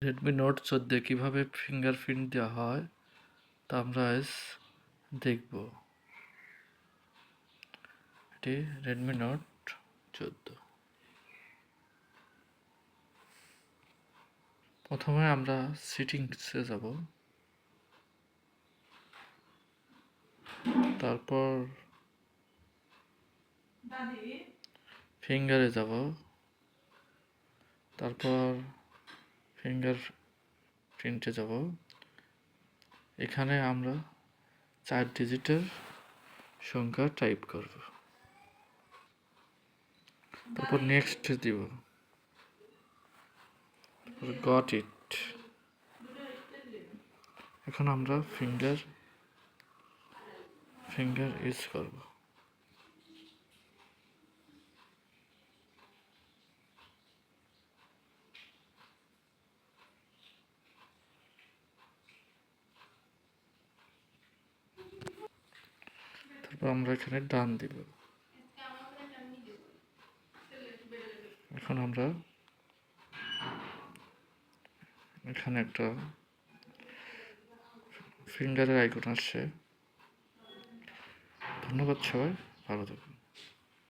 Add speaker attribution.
Speaker 1: Redmi note 14 কীভাবে fingerprint দেওয়া হয় তা আমরা আজ দেখব। এটি রেডমি নোট 14। প্রথমে আমরা সেটিংসে যাব, তারপর ফিঙ্গারে যাব, তারপর ফিঙ্গার প্রিন্টে যাব। এখানে আমরা 4 ডিজিটের সংখ্যা টাইপ করব, তারপর নেক্সট দিব, গট ইট। এখন আমরা ফিঙ্গার ইউজ করব। তারপর আমরা এখানে ডান দিব। এখন আমরা এখানে একটা ফিঙ্গারের আইকন আসছে। ধন্যবাদ সবাই, ভালো থাকুন।